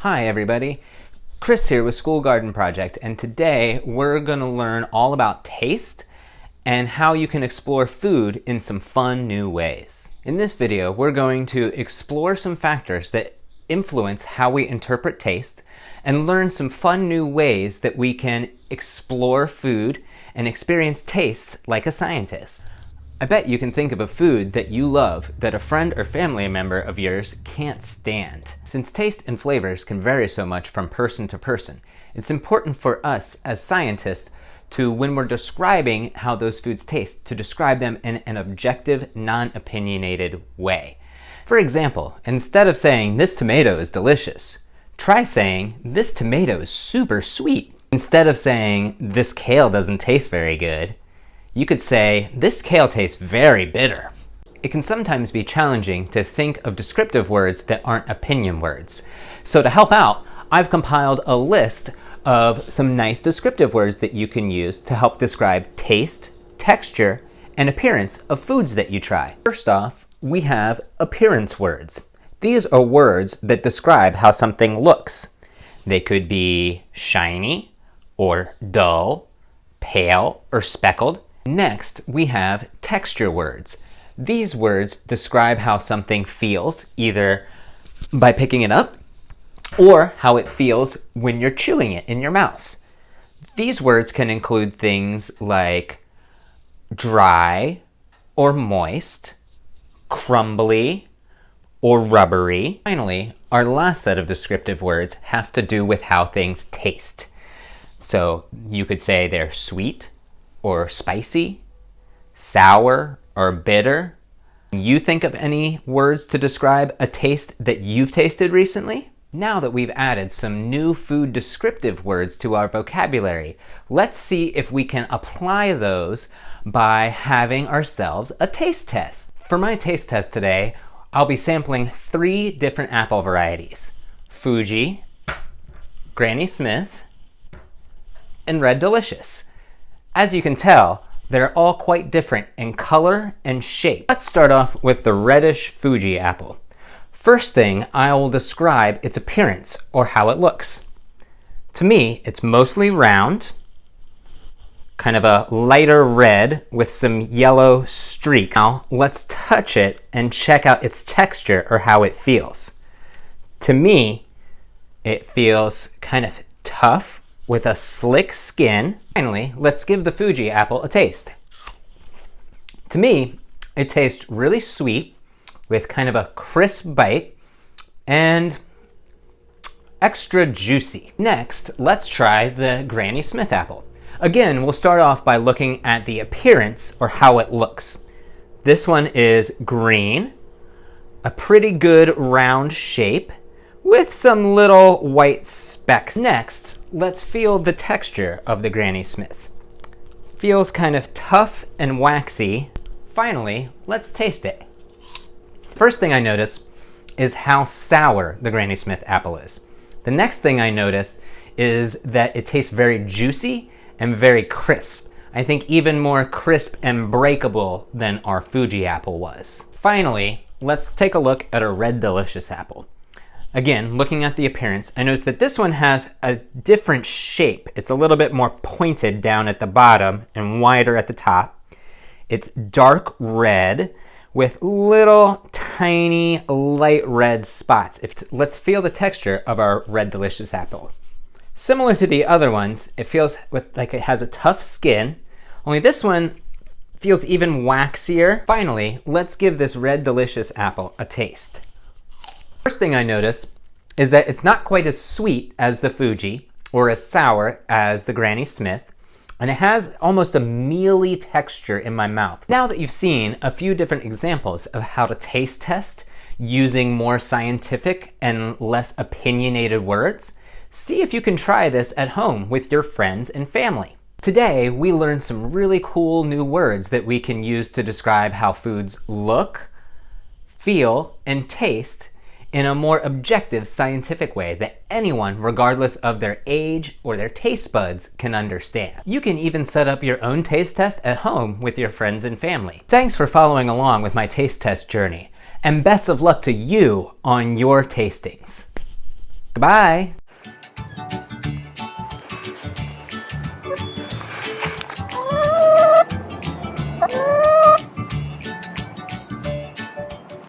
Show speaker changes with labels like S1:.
S1: Hi everybody, Chris here with School Garden Project, and today we're going to learn all about taste and how you can explore food in some fun new ways. In this video, we're going to explore some factors that influence how we interpret taste and learn some fun new ways that we can explore food and experience tastes like a scientist. I bet you can think of a food that you love that a friend or family member of yours can't stand. Since taste and flavors can vary so much from person to person, it's important for us as scientists to, when we're describing how those foods taste, to describe them in an objective, non-opinionated way. For example, instead of saying, "This tomato is delicious," try saying, "This tomato is super sweet." Instead of saying, "This kale doesn't taste very good," you could say, "This kale tastes very bitter." It can sometimes be challenging to think of descriptive words that aren't opinion words. So to help out, I've compiled a list of some nice descriptive words that you can use to help describe taste, texture, and appearance of foods that you try. First off, we have appearance words. These are words that describe how something looks. They could be shiny, or dull, pale, or speckled. Next, we have texture words. These words describe how something feels, either by picking it up or how it feels when you're chewing it in your mouth. These words can include things like dry or moist, crumbly or rubbery. Finally, our last set of descriptive words have to do with how things taste. So you could say they're sweet or spicy, sour or bitter. You think of any words to describe a taste that you've tasted recently? Now that we've added some new food descriptive words to our vocabulary, let's see if we can apply those by having ourselves a taste test. For my taste test today, I'll be sampling 3 different apple varieties: Fuji, Granny Smith, and Red Delicious. As you can tell, they're all quite different in color and shape. Let's start off with the reddish Fuji apple. First thing, I will describe its appearance, or how it looks. To me, it's mostly round, kind of a lighter red with some yellow streaks. Now, let's touch it and check out its texture, or how it feels. To me, it feels kind of tough with a slick skin. Finally, let's give the Fuji apple a taste. To me, it tastes really sweet with kind of a crisp bite and extra juicy. Next, let's try the Granny Smith apple. Again, we'll start off by looking at the appearance, or how it looks. This one is green, a pretty good round shape with some little white specks. Next, let's feel the texture of the Granny Smith. Feels kind of tough and waxy. Finally, let's taste it. First thing I notice is how sour the Granny Smith apple is. The next thing I notice is that it tastes very juicy and very crisp. I think even more crisp and breakable than our Fuji apple was. Finally, let's take a look at a Red Delicious apple. Again, looking at the appearance, I notice that this one has a different shape. It's a little bit more pointed down at the bottom and wider at the top. It's dark red with little tiny light red spots. Let's feel the texture of our Red Delicious apple. Similar to the other ones, it feels like it has a tough skin, only this one feels even waxier. Finally, let's give this Red Delicious apple a taste. First thing I notice is that it's not quite as sweet as the Fuji or as sour as the Granny Smith, and it has almost a mealy texture in my mouth. Now that you've seen a few different examples of how to taste test using more scientific and less opinionated words, see if you can try this at home with your friends and family. Today, we learned some really cool new words that we can use to describe how foods look, feel, and taste in a more objective scientific way that anyone, regardless of their age or their taste buds, can understand. You can even set up your own taste test at home with your friends and family. Thanks for following along with my taste test journey, and best of luck to you on your tastings. Goodbye!